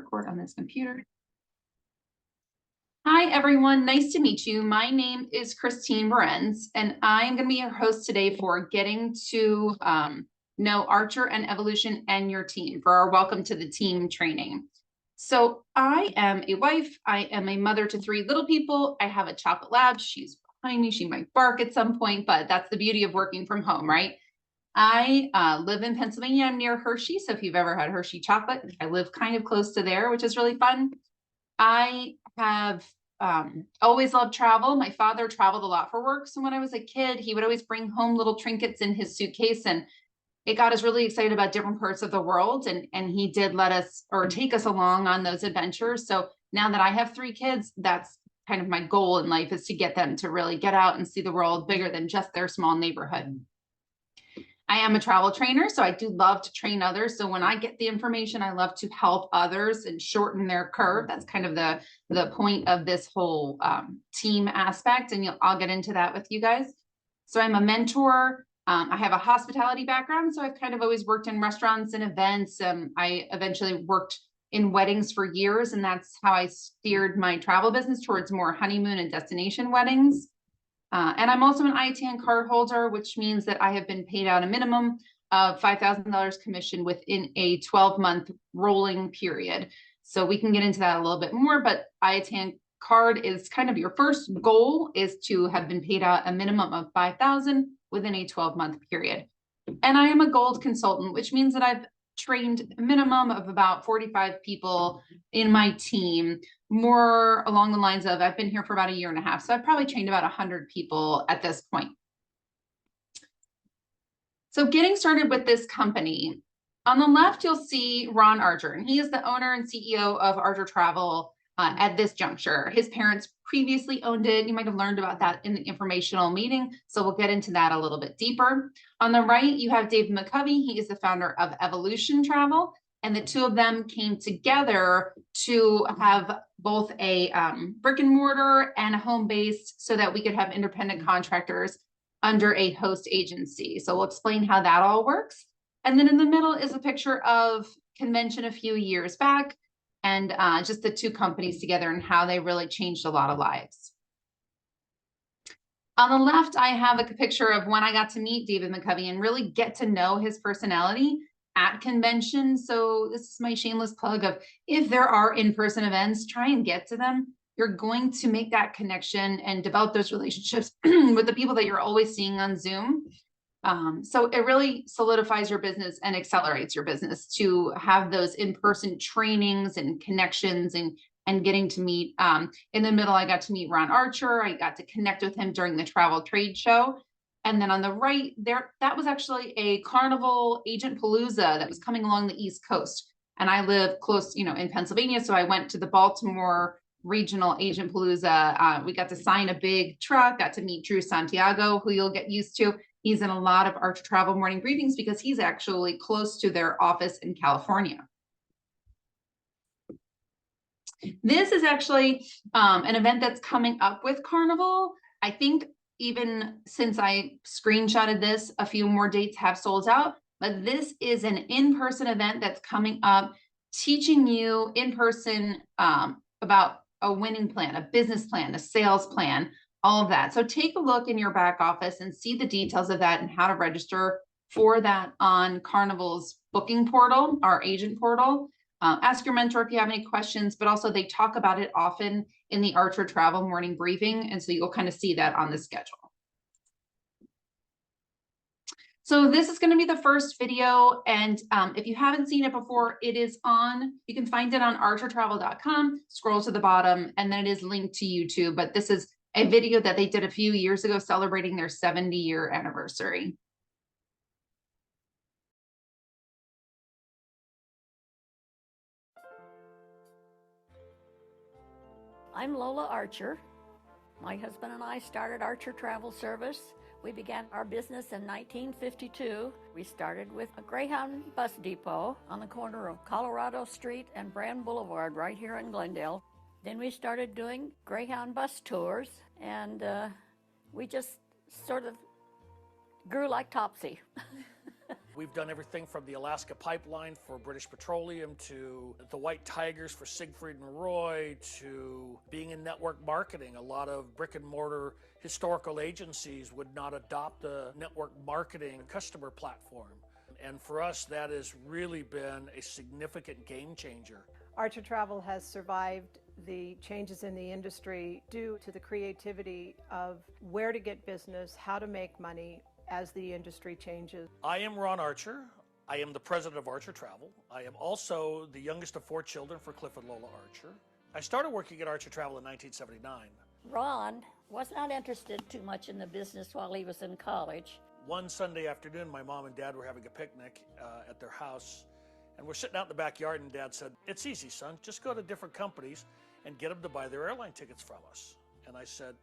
record on this computer. Hi, everyone. Nice to meet you. My name is Christine Berencz, and I'm going to be your host today for getting to know Archer and Evolution and your team for our Welcome to the Team training. So I am a wife. I am a mother to 3 little people. I have a chocolate lab. She's behind me. She might bark at some point, but that's the beauty of working from home, right? I live in Pennsylvania. I'm near Hershey. So if you've ever had Hershey chocolate, I live kind of close to there, which is really fun. I have always loved travel. My father traveled a lot for work. So when I was a kid, he would always bring home little trinkets in his suitcase, and it got us really excited about different parts of the world. And he did let us or take us along on those adventures. So now that I have 3 kids, that's kind of my goal in life, is to get them to really get out and see the world bigger than just their small neighborhood. I am a travel trainer, so I do love to train others. So when I get the information, I love to help others and shorten their curve. That's kind of the point of this whole team aspect, and I'll get into that with you guys. So I'm a mentor. I have a hospitality background, so I've kind of always worked in restaurants and events. I eventually worked in weddings for years, and that's how I steered my travel business towards more honeymoon and destination weddings. And I'm also an IATN card holder, which means that I have been paid out a minimum of $5,000 commission within a 12-month rolling period. So we can get into that a little bit more, but IATN card is kind of your first goal, is to have been paid out a minimum of $5,000 within a 12-month period. And I am a gold consultant, which means that I've trained a minimum of about 45 people in my team, more along the lines of, I've been here for about 1.5 years. So I've probably trained about 100 people at this point. So getting started with this company, on the left, you'll see Ron Archer, and he is the owner and CEO of Archer Travel at this juncture. His parents previously owned it. You might have learned about that in the informational meeting. So we'll get into that a little bit deeper. On the right, you have David McCovey. He is the founder of Evolution Travel. And the 2 of them came together to have both a brick and mortar and a home base, so that we could have independent contractors under a host agency. So we'll explain how that all works. And then in the middle is a picture of convention a few years back, and just the 2 companies together and how they really changed a lot of lives. On the left, I have a picture of when I got to meet David McCovey and really get to know his personality at convention. So this is my shameless plug of, if there are in-person events, try and get to them. You're going to make that connection and develop those relationships with the people that you're always seeing on Zoom. So it really solidifies your business and accelerates your business to have those in-person trainings and connections and getting to meet. In the middle, I got to meet Ron Archer. I got to connect with him during the travel trade show. And then on the right there, that was actually a Carnival Agent Palooza that was coming along the East Coast. And I live close, in Pennsylvania. So I went to the Baltimore Regional Agent Palooza. We got to sign a big truck, got to meet Drew Santiago, who you'll get used to. He's in a lot of Archer Travel morning briefings because he's actually close to their office in California. This is actually an event that's coming up with Carnival. I think even since I screenshotted this, a few more dates have sold out, but this is an in-person event that's coming up, teaching you in person about a winning plan, a business plan, a sales plan, all of that. So take a look in your back office and see the details of that and how to register for that on Carnival's booking portal, our agent portal. Ask your mentor if you have any questions, but also they talk about it often in the Archer Travel morning briefing. And so you'll kind of see that on the schedule. So this is going to be the first video. And if you haven't seen it before, it is on, you can find it on archertravel.com, scroll to the bottom, and then it is linked to YouTube. But this is a video that they did a few years ago celebrating their 70-year anniversary. I'm Lola Archer. My husband and I started Archer Travel Service. We began our business in 1952. We started with a Greyhound bus depot on the corner of Colorado Street and Brand Boulevard right here in Glendale. Then we started doing Greyhound bus tours, and we just sort of grew like Topsy. We've done everything from the Alaska Pipeline for British Petroleum to the White Tigers for Siegfried and Roy to being in network marketing. A lot of brick and mortar historical agencies would not adopt a network marketing customer platform. And for us, that has really been a significant game changer. Archer Travel has survived the changes in the industry due to the creativity of where to get business, how to make money as the industry changes. I am Ron Archer. I am the president of Archer Travel. I am also the youngest of 4 children for Cliff and Lola Archer. I started working at Archer Travel in 1979. Ron was not interested too much in the business while he was in college. One Sunday afternoon, my mom and dad were having a picnic at their house, and we're sitting out in the backyard, and Dad said, "It's easy, son. Just go to different companies and get them to buy their airline tickets from us." And I said,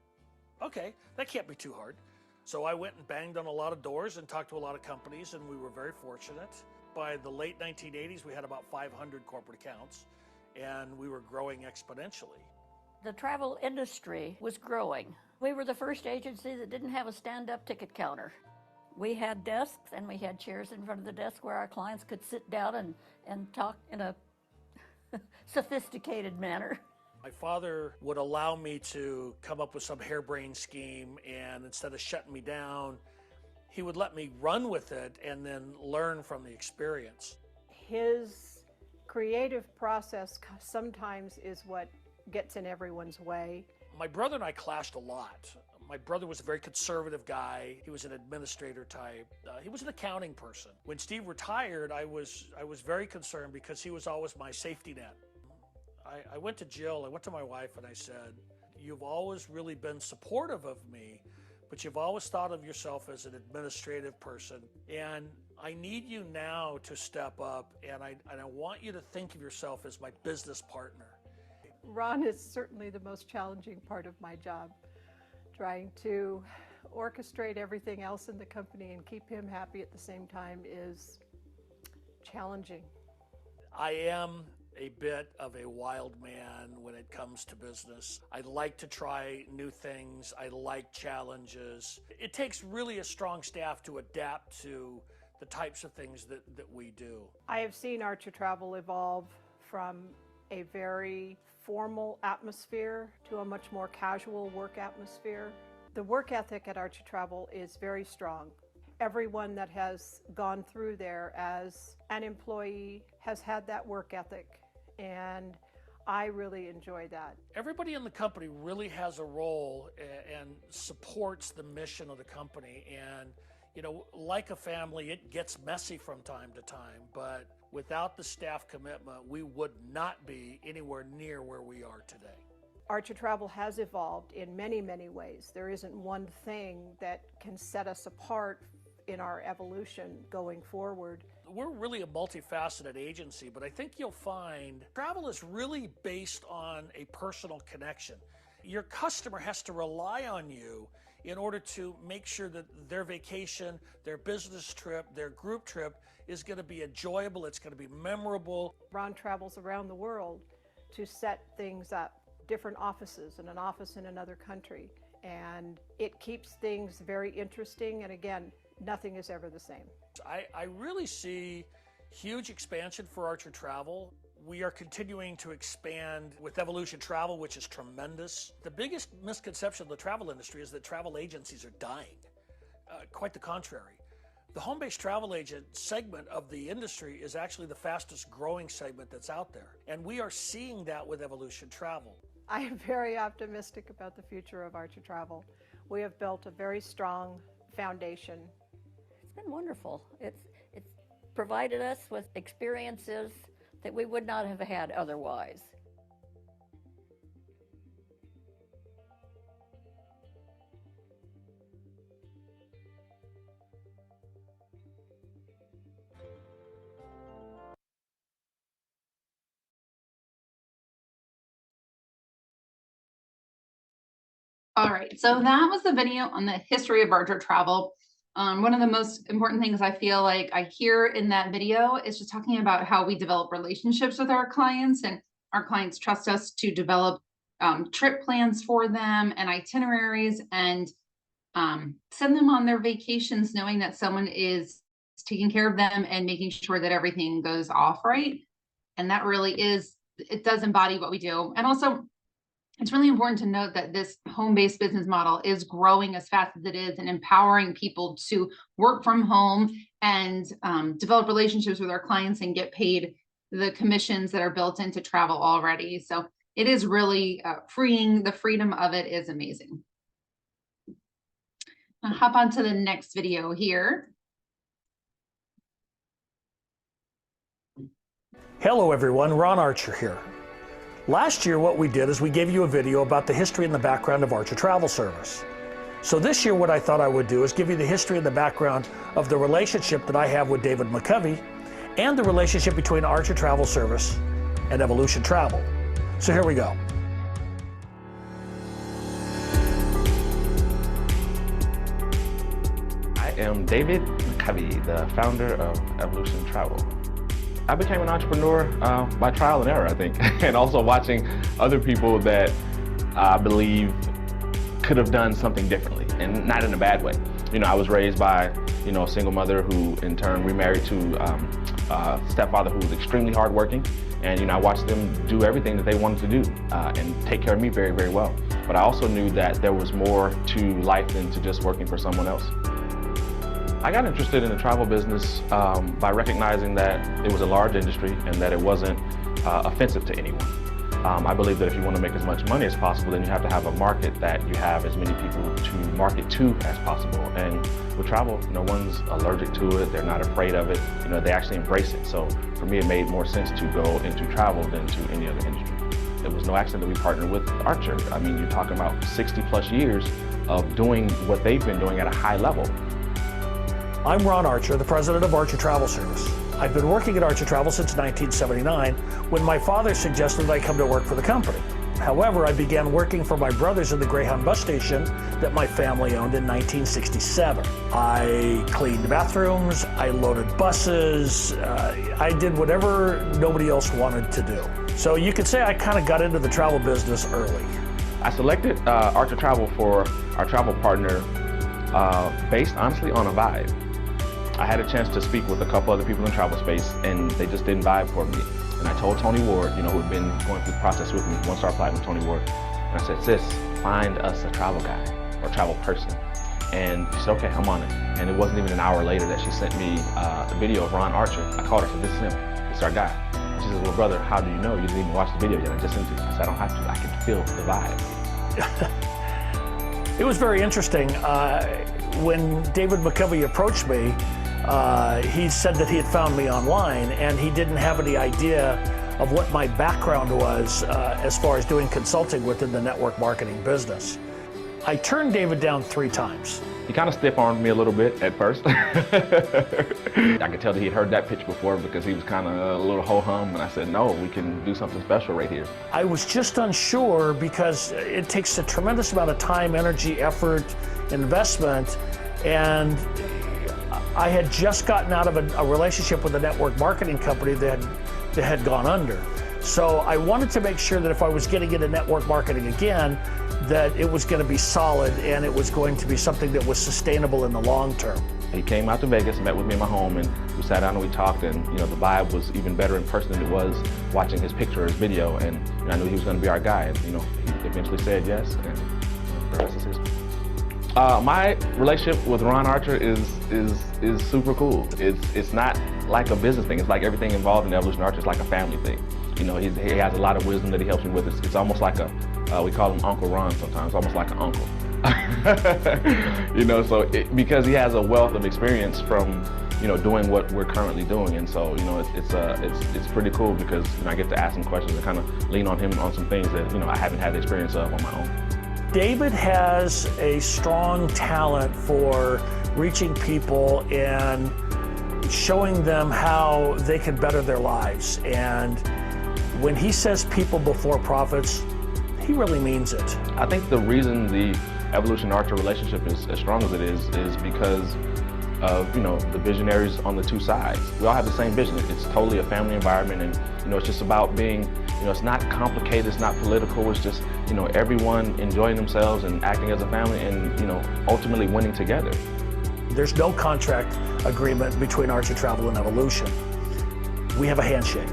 "Okay, that can't be too hard." So I went and banged on a lot of doors and talked to a lot of companies, and we were very fortunate. By the late 1980s, we had about 500 corporate accounts, and we were growing exponentially. The travel industry was growing. We were the first agency that didn't have a stand-up ticket counter. We had desks and we had chairs in front of the desk where our clients could sit down and talk in a sophisticated manner. My father would allow me to come up with some harebrained scheme, and instead of shutting me down, he would let me run with it and then learn from the experience. His creative process sometimes is what gets in everyone's way. My brother and I clashed a lot. My brother was a very conservative guy. He was an administrator type. He was an accounting person. When Steve retired, I was very concerned because he was always my safety net. I went to Jill, I went to my wife, and I said, "You've always really been supportive of me, but you've always thought of yourself as an administrative person. And I need you now to step up, and I want you to think of yourself as my business partner." Ron is certainly the most challenging part of my job. Trying to orchestrate everything else in the company and keep him happy at the same time is challenging. I am a bit of a wild man when it comes to business. I like to try new things. I like challenges. It takes really a strong staff to adapt to the types of things that we do. I have seen Archer Travel evolve from a very formal atmosphere to a much more casual work atmosphere. The work ethic at Archer Travel is very strong. Everyone that has gone through there as an employee has had that work ethic, and I really enjoy that. Everybody in the company really has a role and supports the mission of the company. And, you know, like a family, it gets messy from time to time, but without the staff commitment, we would not be anywhere near where we are today. Archer Travel has evolved in many, many ways. There isn't one thing that can set us apart in our evolution going forward. We're really a multifaceted agency, but I think you'll find travel is really based on a personal connection. Your customer has to rely on you in order to make sure that their vacation, their business trip, their group trip is going to be enjoyable, it's going to be memorable. Ron travels around the world to set things up, different offices and an office in another country, and it keeps things very interesting, and again, nothing is ever the same. I really see huge expansion for Archer Travel. We are continuing to expand with Evolution Travel, which is tremendous. The biggest misconception of the travel industry is that travel agencies are dying. Quite the contrary. The home-based travel agent segment of the industry is actually the fastest growing segment that's out there. And we are seeing that with Evolution Travel. I am very optimistic about the future of Archer Travel. We have built a very strong foundation. It's been wonderful. It's provided us with experiences that we would not have had otherwise. All right, so that was the video on the history of Archer Travel. One of the most important things I feel like I hear in that video is just talking about how we develop relationships with our clients, and our clients trust us to develop trip plans for them and itineraries, and send them on their vacations knowing that someone is taking care of them and making sure that everything goes off right. And that really it does embody what we do. And also, it's really important to note that this home-based business model is growing as fast as it is and empowering people to work from home and develop relationships with our clients and get paid the commissions that are built into travel already. So it is really freeing. The freedom of it is amazing. I'll hop on to the next video here. Hello everyone, Ron Archer here. Last year what we did is we gave you a video about the history and the background of Archer Travel Service. So this year what I thought I would do is give you the history and the background of the relationship that I have with David McCovey and the relationship between Archer Travel Service and Evolution Travel. So here we go. I am David McCovey, the founder of Evolution Travel. I became an entrepreneur by trial and error, I think, and also watching other people that I believe could have done something differently, and not in a bad way. You know, I was raised by, a single mother who in turn remarried to a stepfather who was extremely hardworking, and I watched them do everything that they wanted to do and take care of me very, very well. But I also knew that there was more to life than to just working for someone else. I got interested in the travel business by recognizing that it was a large industry and that it wasn't offensive to anyone. I believe that if you want to make as much money as possible, then you have to have a market that you have as many people to market to as possible. And with travel, no one's allergic to it. They're not afraid of it. They actually embrace it. So for me, it made more sense to go into travel than to any other industry. It was no accident that we partnered with Archer. I mean, you're talking about 60 plus years of doing what they've been doing at a high level. I'm Ron Archer, the president of Archer Travel Service. I've been working at Archer Travel since 1979, when my father suggested that I come to work for the company. However, I began working for my brothers in the Greyhound bus station that my family owned in 1967. I cleaned bathrooms, I loaded buses, I did whatever nobody else wanted to do. So you could say I kind of got into the travel business early. I selected Archer Travel for our travel partner based honestly on a vibe. I had a chance to speak with a couple other people in travel space, and they just didn't vibe for me. And I told Tony Ward, who had been going through the process with me, one-star platinum Tony Ward, and I said, sis, find us a travel guy or travel person. And she said, okay, I'm on it. And it wasn't even an hour later that she sent me a video of Ron Archer. I called her and said, this is him, it's our guy. And she says, well, brother, how do you know? You didn't even watch the video yet, I just sent it. I said, I don't have to, I can feel the vibe. It was very interesting. When David McCovey approached me, he said that he had found me online, and he didn't have any idea of what my background was as far as doing consulting within the network marketing business. I turned David down 3 times. He kind of stiff-armed me a little bit at first. I could tell that he'd heard that pitch before because he was kind of a little ho-hum, and I said, no, we can do something special right here. I was just unsure because it takes a tremendous amount of time, energy, effort, investment, and I had just gotten out of a relationship with a network marketing company that had gone under. So I wanted to make sure that if I was getting into network marketing again, that it was going to be solid and it was going to be something that was sustainable in the long term. He came out to Vegas, met with me in my home, and we sat down and we talked, and the vibe was even better in person than it was watching his picture or his video, and I knew he was going to be our guy, and he eventually said yes, and the rest is history. My relationship with Ron Archer is super cool. It's not like a business thing. It's like everything involved in Evolution Archer is like a family thing. He has a lot of wisdom that he helps me with. It's almost like we call him Uncle Ron sometimes, almost like an uncle. Because he has a wealth of experience from doing what we're currently doing, and so it's pretty cool because I get to ask him questions and kind of lean on him on some things that I haven't had the experience of on my own. David has a strong talent for reaching people and showing them how they can better their lives. And when he says people before profits, he really means it. I think the reason the Evolution Archer relationship is as strong as it is because of the visionaries on the 2 sides. We all have the same vision. It's totally a family environment, and it's just about being, it's not complicated, it's not political, it's just everyone enjoying themselves and acting as a family and ultimately winning together. There's no contract agreement between Archer Travel and Evolution. We have a handshake.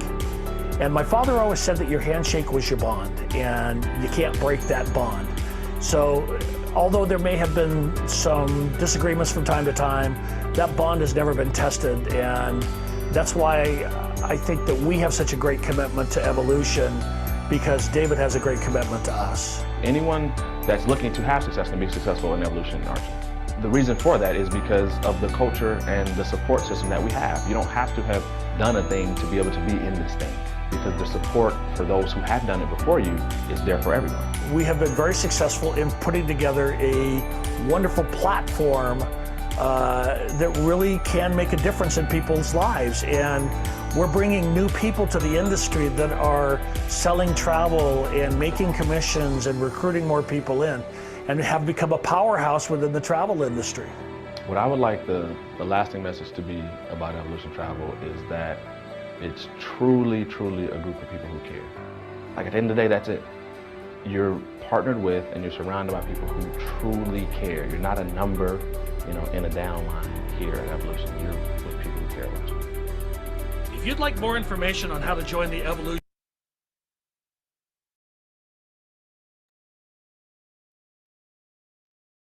And my father always said that your handshake was your bond, and you can't break that bond. So although there may have been some disagreements from time to time, that bond has never been tested, and that's why I think that we have such a great commitment to Evolution, because David has a great commitment to us. Anyone that's looking to have success can be successful in Evolution and Archer. The reason for that is because of the culture and the support system that we have. You don't have to have done a thing to be able to be in this thing, because the support for those who have done it before you is there for everyone. We have been very successful in putting together a wonderful platform that really can make a difference in people's lives. And we're bringing new people to the industry that are selling travel and making commissions and recruiting more people in, and have become a powerhouse within the travel industry. What I would like the lasting message to be about Evolution Travel is that it's truly, truly a group of people who care. Like, at the end of the day, that's it. You're partnered with and you're surrounded by people who truly care. You're not a number, in a downline here at Evolution. You're with people who care about you. If you'd like more information on how to join the Evolution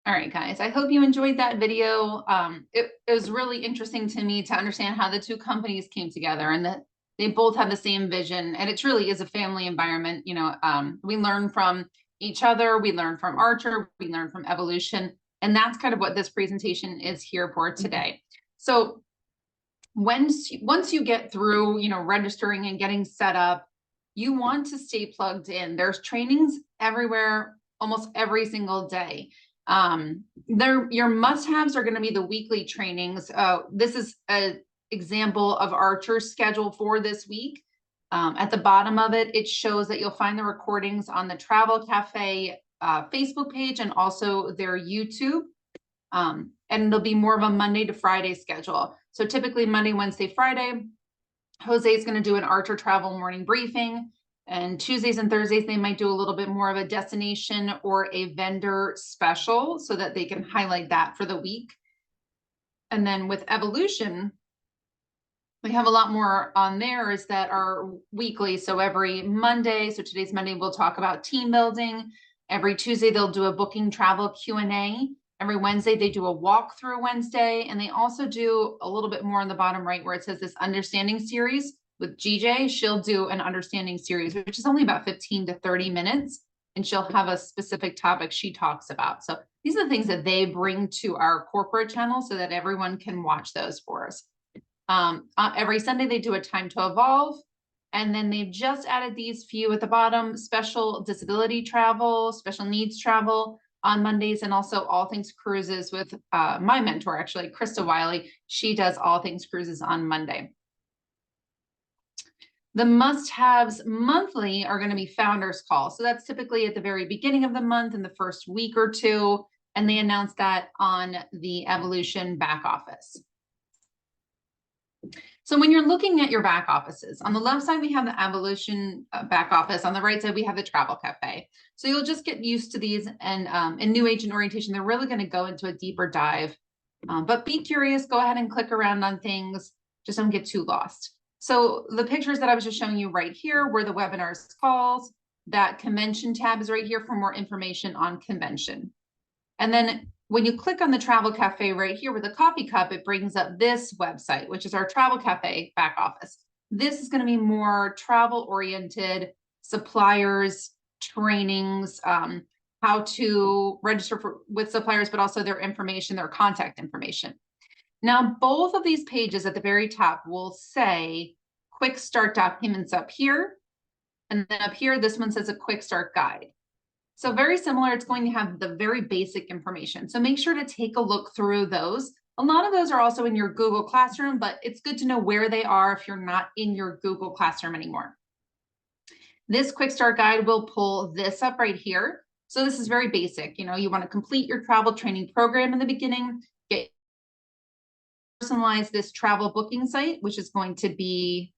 All right, guys, I hope you enjoyed that video. It was really interesting to me to understand how the two companies came together, and that they both have the same vision, and it truly is a family environment. We learn from each other, we learn from Archer, we learn from Evolution, and that's kind of what this presentation is here for today. So once you get through, registering and getting set up, you want to stay plugged in. There's trainings everywhere, almost every single day. Your must-haves are going to be the weekly trainings. This is an example of Archer's schedule for this week. At the bottom of it, it shows that you'll find the recordings on the Travel Cafe Facebook page and also their YouTube. And there'll be more of a Monday to Friday schedule. So typically Monday, Wednesday, Friday, Jose is going to do an Archer Travel morning briefing. And Tuesdays and Thursdays, they might do a little bit more of a destination or a vendor special so that they can highlight that for the week. And then with Evolution, we have a lot more on there is that are weekly. So every Monday, so today's Monday, we'll talk about team building. Every Tuesday, they'll do a booking travel Q&A. Every Wednesday, they do a walkthrough Wednesday. And they also do a little bit more on the bottom right where it says this understanding series. With GJ, she'll do an understanding series, which is only about 15 to 30 minutes, and she'll have a specific topic she talks about. So these are the things that they bring to our corporate channel so that everyone can watch those for us. Every Sunday, they do a time to evolve, and then they've just added these few at the bottom: special disability travel, special needs travel on Mondays, and also all things cruises with my mentor, actually, Krista Wiley. She does all things cruises on Monday. The must-haves monthly are going to be founders call. So that's typically at the very beginning of the month in the first week or two. And they announce that on the Evolution back office. So when you're looking at your back offices, on the left side, we have the Evolution back office. On the right side, we have the Travel Cafe. So you'll just get used to these. And in new agent orientation, they're really going to go into a deeper dive. But be curious, go ahead and click around on things. Just don't get too lost. So the pictures that I was just showing you right here were the webinars calls. That convention tab is right here for more information on convention. And then when you click on the Travel Cafe right here with the coffee cup, it brings up this website, which is our Travel Cafe back office. This is going to be more travel oriented, suppliers, trainings, how to register with suppliers, but also their information, their contact information. Now, both of these pages at the very top will say quick start documents up here. And then up here, this one says a quick start guide. So very similar, it's going to have the very basic information. So make sure to take a look through those. A lot of those are also in your Google Classroom, but it's good to know where they are if you're not in your Google Classroom anymore. This quick start guide will pull this up right here. So this is very basic. You want to complete your travel training program in the beginning, get personalize this travel booking site, which is going to be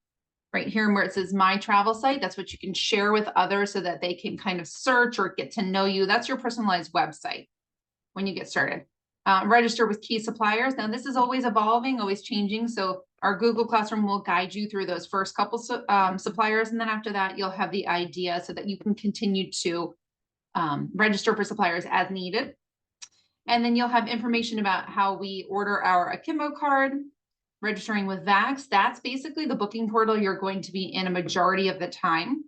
right here where it says my travel site. That's what you can share with others so that they can kind of search or get to know you. That's your personalized website when you get started. Register with key suppliers. Now, this is always evolving, always changing. So our Google Classroom will guide you through those first couple suppliers. And then after that, you'll have the idea so that you can continue to register for suppliers as needed. And then you'll have information about how we order our Akimbo card, registering with VAX. That's basically the booking portal you're going to be in a majority of the time.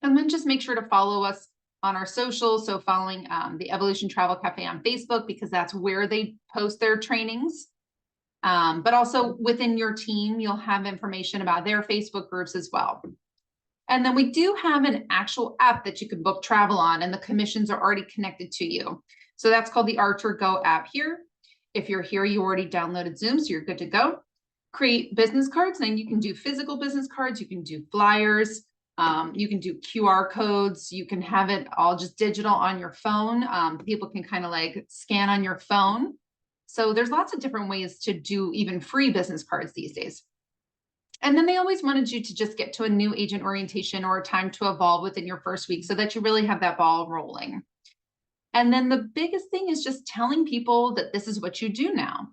And then just make sure to follow us on our socials. So following the Evolution Travel Cafe on Facebook, because that's where they post their trainings. But also within your team, you'll have information about their Facebook groups as well. And then we do have an actual app that you can book travel on, and the commissions are already connected to you. So that's called the Archer Go app here. If you're here, you already downloaded Zoom, so you're good to go. Create business cards, and then you can do physical business cards, you can do flyers, you can do QR codes, you can have it all just digital on your phone. People can kind of like scan on your phone. So there's lots of different ways to do even free business cards these days. And then they always wanted you to just get to a new agent orientation or a time to evolve within your first week so that you really have that ball rolling. And then the biggest thing is just telling people that this is what you do now.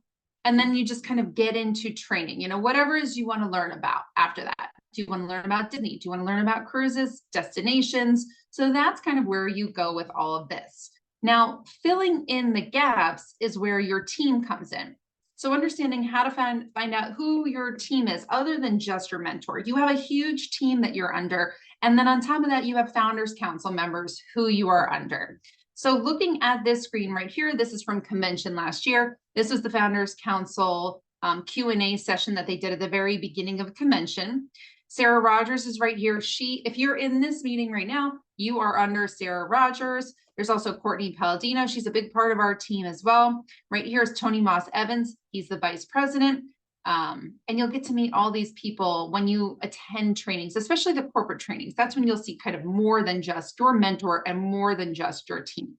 And then you just kind of get into training, you know, whatever it is you want to learn about after that. Do you want to learn about Disney? Do you want to learn about cruises, destinations? So that's kind of where you go with all of this. Now, filling in the gaps is where your team comes in. So understanding how to find out who your team is other than just your mentor. You have a huge team that you're under. And then on top of that, you have Founders Council members who you are under. So looking at this screen right here, this is from convention last year. This was the Founders Council Q&A session that they did at the very beginning of convention. Sarah Rogers is right here. If you're in this meeting right now, you are under Sarah Rogers. There's also Courtney Palladino. She's a big part of our team as well. Right here is Tony Moss Evans. He's the vice president. And you'll get to meet all these people when you attend trainings, especially the corporate trainings. That's when you'll see kind of more than just your mentor and more than just your team.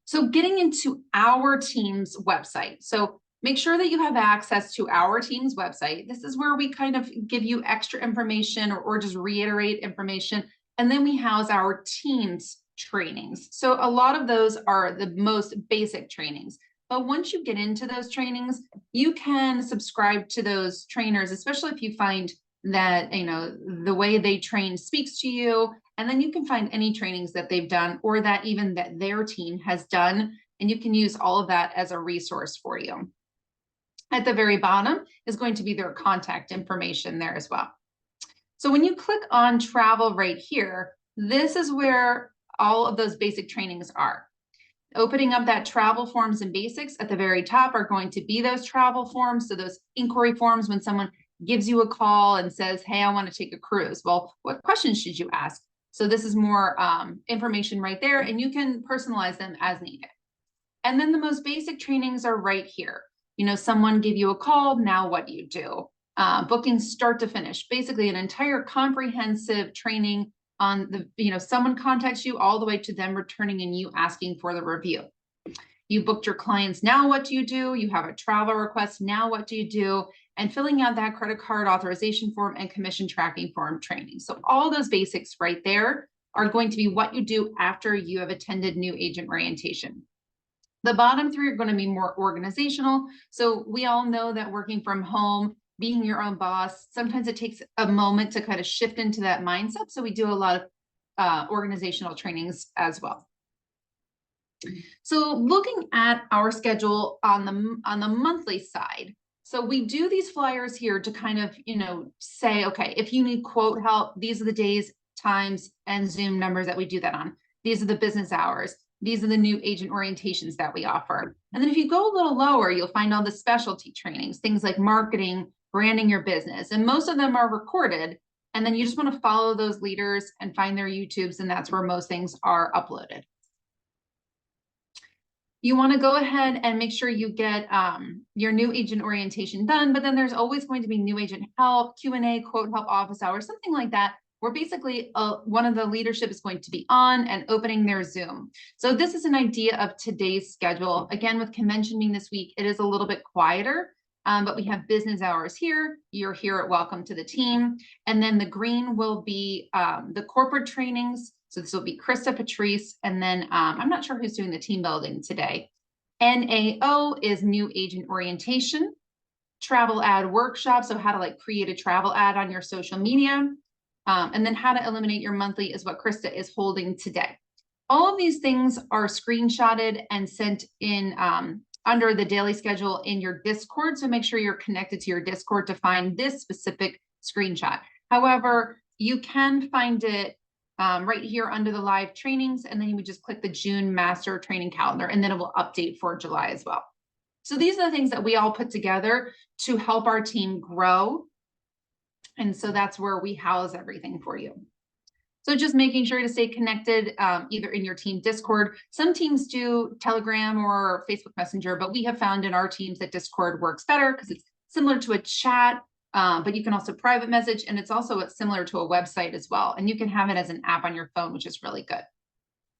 So getting into our team's website. So make sure that you have access to our team's website. This is where we kind of give you extra information or just reiterate information. And then we house our team's trainings. So a lot of those are the most basic trainings. But once you get into those trainings, you can subscribe to those trainers, especially if you find that, you know, the way they train speaks to you. And then you can find any trainings that they've done or that even that their team has done. And you can use all of that as a resource for you. At the very bottom is going to be their contact information there as well. So when you click on travel right here, this is where all of those basic trainings are. Opening up that travel forms and basics at the very top are going to be those travel forms. So those inquiry forms when someone gives you a call and says, hey, I want to take a cruise. Well, what questions should you ask? So this is more information right there, and you can personalize them as needed. And then the most basic trainings are right here. You know, someone gave you a call, now what do you do? Bookings start to finish, basically an entire comprehensive training on the, you know, someone contacts you all the way to them returning and you asking for the review. You booked your clients, now what do you do? You have a travel request, now what do you do? And filling out that credit card authorization form and commission tracking form training. So all those basics right there are going to be what you do after you have attended new agent orientation. The bottom three are going to be more organizational. So we all know that working from home, being your own boss, sometimes it takes a moment to kind of shift into that mindset. So we do a lot of organizational trainings as well. So looking at our schedule on the monthly side, so we do these flyers here to kind of, you know, say, okay, if you need quote help, these are the days, times, and Zoom numbers that we do that on. These are the business hours. These are the new agent orientations that we offer. And then if you go a little lower, you'll find all the specialty trainings, things like marketing, branding your business. And most of them are recorded. And then you just want to follow those leaders and find their YouTubes. And that's where most things are uploaded. You want to go ahead and make sure you get your new agent orientation done, but then there's always going to be new agent help, Q&A, quote help, office hours, something like that, where basically one of the leadership is going to be on and opening their Zoom. So this is an idea of today's schedule. Again, with convention being this week, it is a little bit quieter. But we have business hours here. You're here at Welcome to the Team. And then the green will be the corporate trainings. So this will be Krista, Patrice, and then I'm not sure who's doing the team building today. NAO is new agent orientation, travel ad workshop. So how to like create a travel ad on your social media. And then how to eliminate your monthly is what Krista is holding today. All of these things are screenshotted and sent in under the daily schedule in your Discord. So make sure you're connected to your Discord to find this specific screenshot. However, you can find it right here under the live trainings, and then you would just click the June master training calendar, and then it will update for July as well. So these are the things that we all put together to help our team grow. And so that's where we house everything for you. So just making sure to stay connected either in your team Discord. Some teams do Telegram or Facebook Messenger, but we have found in our teams that Discord works better because it's similar to a chat, but you can also private message, and it's also similar to a website as well. And you can have it as an app on your phone, which is really good.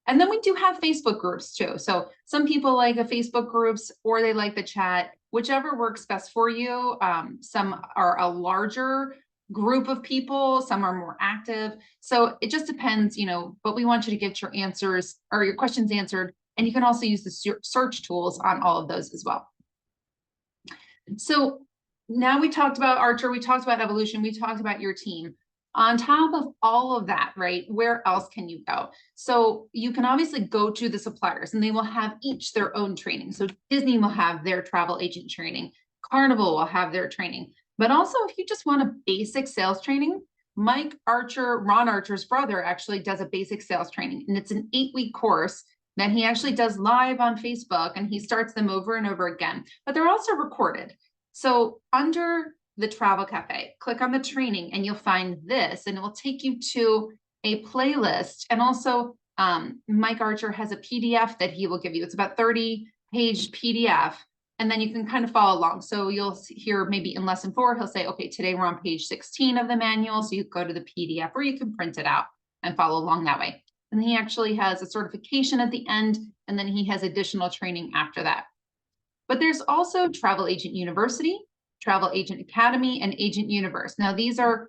And then we do have Facebook groups too. So some people like the Facebook groups or they like the chat, whichever works best for you. Some are a larger group of people, some are more active. So it just depends, but we want you to get your answers or your questions answered. And you can also use the search tools on all of those as well. So now we talked about Archer, we talked about Evolution, we talked about your team. On top of all of that, right, where else can you go? So you can obviously go to the suppliers and they will have each their own training. So Disney will have their travel agent training. Carnival will have their training. But also, if you just want a basic sales training, Mike Archer, Ron Archer's brother, actually does a basic sales training. And it's an 8-week course that he actually does live on Facebook, and he starts them over and over again. But they're also recorded. So under the Travel Cafe, click on the training, and you'll find this, and it will take you to a playlist. And also, Mike Archer has a PDF that he will give you. It's about 30-page PDF. And then you can kind of follow along. So you'll hear maybe in lesson 4, he'll say, okay, today we're on page 16 of the manual. So you go to the PDF or you can print it out and follow along that way. And he actually has a certification at the end, and then he has additional training after that. But there's also Travel Agent University, Travel Agent Academy, and Agent Universe. Now these are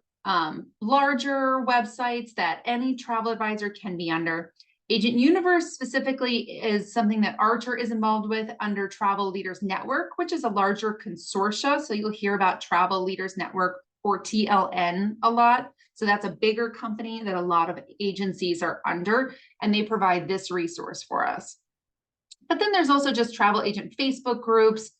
larger websites that any travel advisor can be under. Agent Universe specifically is something that Archer is involved with under Travel Leaders Network, which is a larger consortia. So you'll hear about Travel Leaders Network or TLN a lot. So that's a bigger company that a lot of agencies are under, and they provide this resource for us. But then there's also just travel agent Facebook groups,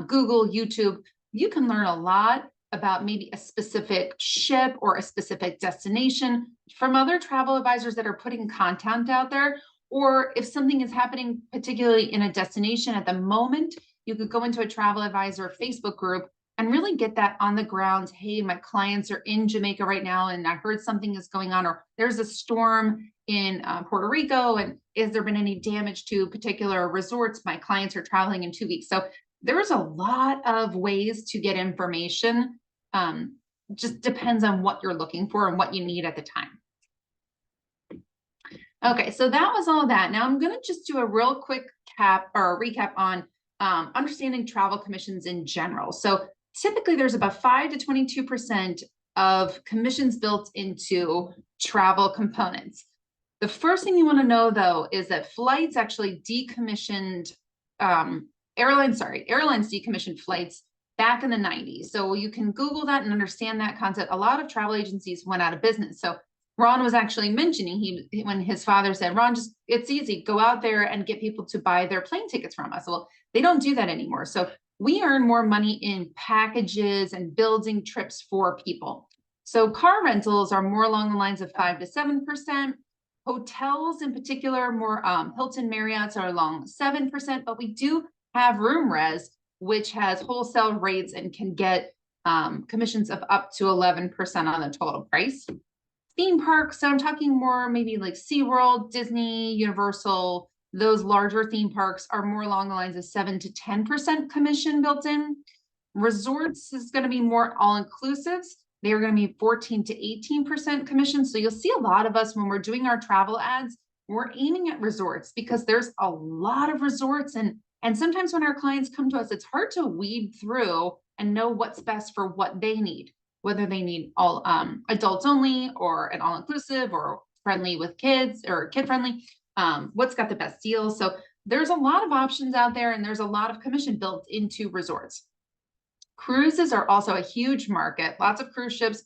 Google, YouTube. You can learn a lot about maybe a specific ship or a specific destination from other travel advisors that are putting content out there. Or if something is happening, particularly in a destination at the moment, you could go into a travel advisor Facebook group and really get that on the ground. Hey, my clients are in Jamaica right now, and I heard something is going on, or there's a storm in Puerto Rico, and has there been any damage to particular resorts? My clients are traveling in 2 weeks. So there's a lot of ways to get information. Just depends on what you're looking for and what you need at the time. Okay, so that was all that. Now I'm going to just do a real quick recap on understanding travel commissions in general. So typically there's about 5 to 22% of commissions built into travel components. The first thing you want to know, though, is that flights actually decommissioned, airlines decommissioned flights back in the 90s. So you can Google that and understand that concept. A lot of travel agencies went out of business. So Ron was actually mentioning when his father said, Ron, it's easy, go out there and get people to buy their plane tickets from us. Well, they don't do that anymore. So we earn more money in packages and building trips for people. So car rentals are more along the lines of 5 to 7%. Hotels in particular, more Hilton Marriott's are along 7%, but we do have room res, which has wholesale rates and can get commissions of up to 11% on the total price. Theme parks, so I'm talking more maybe like SeaWorld, Disney, Universal, those larger theme parks are more along the lines of 7 to 10% commission built in. Resorts is going to be more all-inclusives. They're going to be 14 to 18% commission. So you'll see a lot of us when we're doing our travel ads, we're aiming at resorts because there's a lot of resorts. And sometimes when our clients come to us, it's hard to weed through and know what's best for what they need, whether they need all adults only or an all-inclusive or friendly with kids or kid friendly, what's got the best deals. So there's a lot of options out there, and there's a lot of commission built into resorts. Cruises are also a huge market. Lots of cruise ships.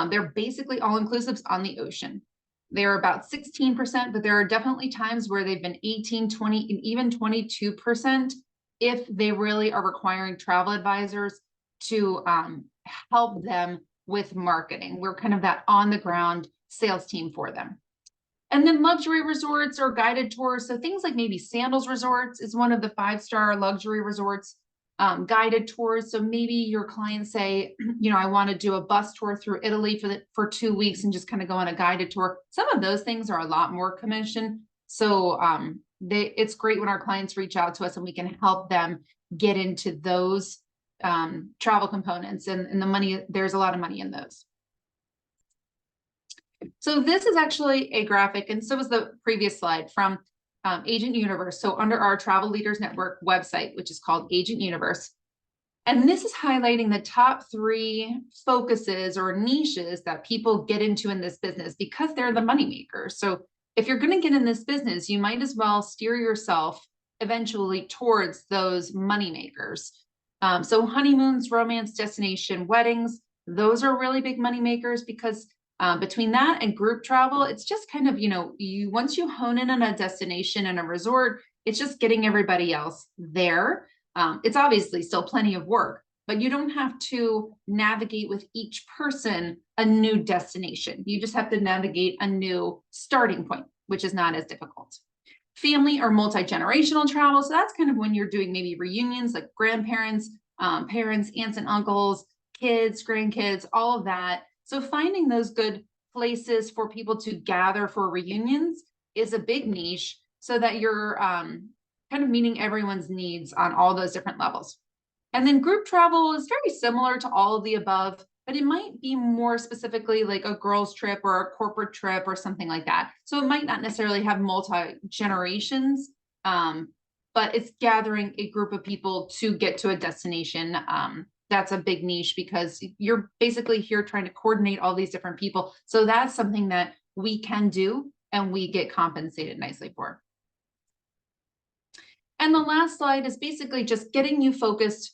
They're basically all-inclusives on the ocean. They're about 16%, but there are definitely times where they've been 18, 20, and even 22% if they really are requiring travel advisors to help them with marketing. We're kind of that on-the-ground sales team for them. And then luxury resorts or guided tours. So things like maybe Sandals Resorts is one of the 5-star luxury resorts. Guided tours. So maybe your clients say, I want to do a bus tour through Italy for 2 weeks and just kind of go on a guided tour. Some of those things are a lot more commission. So it's great when our clients reach out to us and we can help them get into those travel components, and the money, there's a lot of money in those. So this is actually a graphic, and so was the previous slide, from Agent Universe. So under our Travel Leaders Network website, which is called Agent Universe. And this is highlighting the top 3 focuses or niches that people get into in this business because they're the money makers. So if you're going to get in this business, you might as well steer yourself eventually towards those money makers. So honeymoons, romance, destination, weddings, those are really big money makers because between that and group travel, it's just kind of, once you hone in on a destination and a resort, it's just getting everybody else there. It's obviously still plenty of work, but you don't have to navigate with each person a new destination. You just have to navigate a new starting point, which is not as difficult. Family or multi-generational travel. So that's kind of when you're doing maybe reunions, like grandparents, parents, aunts and uncles, kids, grandkids, all of that. So finding those good places for people to gather for reunions is a big niche, so that you're kind of meeting everyone's needs on all those different levels. And then group travel is very similar to all of the above, but it might be more specifically like a girls' trip or a corporate trip or something like that. So it might not necessarily have multi-generations, but it's gathering a group of people to get to a destination. That's a big niche because you're basically here trying to coordinate all these different people. So that's something that we can do and we get compensated nicely for. And the last slide is basically just getting you focused,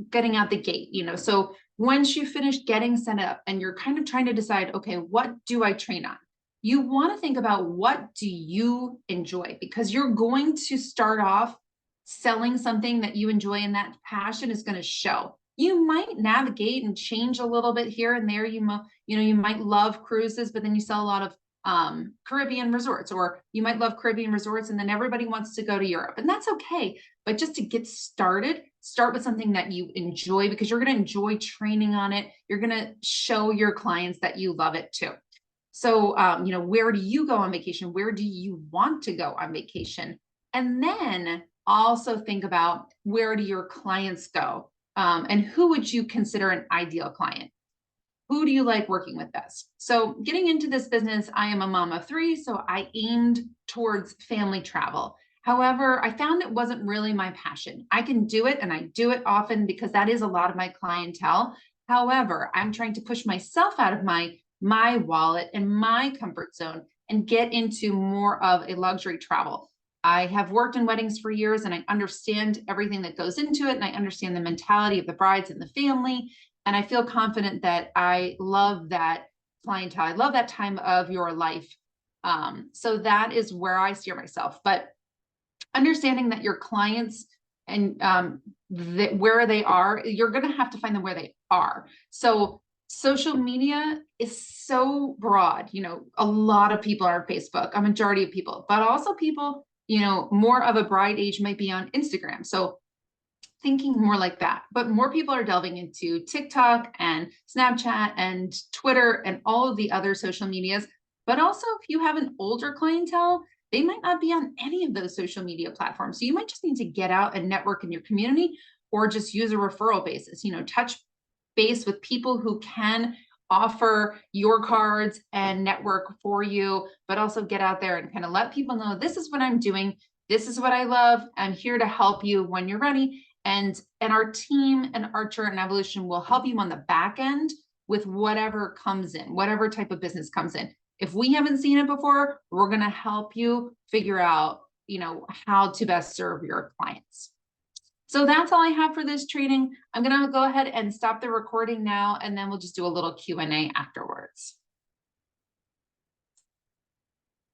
getting out the gate, So once you finish getting set up and you're kind of trying to decide, okay, what do I train on? You want to think about what do you enjoy, because you're going to start off selling something that you enjoy, and that passion is going to show. You might navigate and change a little bit here and there. You might love cruises, but then you sell a lot of Caribbean resorts, or you might love Caribbean resorts and then everybody wants to go to Europe, and that's okay. But just to get started, start with something that you enjoy, because you're going to enjoy training on it. You're going to show your clients that you love it too. So, where do you go on vacation? Where do you want to go on vacation? And then also think about, where do your clients go? And who would you consider an ideal client? Who do you like working with best? So getting into this business, I am a mom of 3, so I aimed towards family travel. However, I found it wasn't really my passion. I can do it, and I do it often because that is a lot of my clientele. However, I'm trying to push myself out of my wallet and my comfort zone and get into more of a luxury travel. I have worked in weddings for years, and I understand everything that goes into it, and I understand the mentality of the brides and the family. And I feel confident that I love that clientele. I love that time of your life. So that is where I steer myself. But understanding that your clients and where they are, you're going to have to find them where they are. So social media is so broad. A lot of people are on Facebook, a majority of people, but also people, more of a bride age might be on Instagram. So thinking more like that, but more people are delving into TikTok and Snapchat and Twitter and all of the other social medias. But also, if you have an older clientele, they might not be on any of those social media platforms. So you might just need to get out and network in your community, or just use a referral basis, touch base with people who can offer your cards and network for you, but also get out there and kind of let people know, this is what I'm doing. This is what I love. I'm here to help you when you're ready. And our team and Archer and Evolution will help you on the back end with whatever comes in, whatever type of business comes in. If we haven't seen it before, we're going to help you figure out, how to best serve your clients. So that's all I have for this training. I'm going to go ahead and stop the recording now, and then we'll just do a little Q&A afterwards.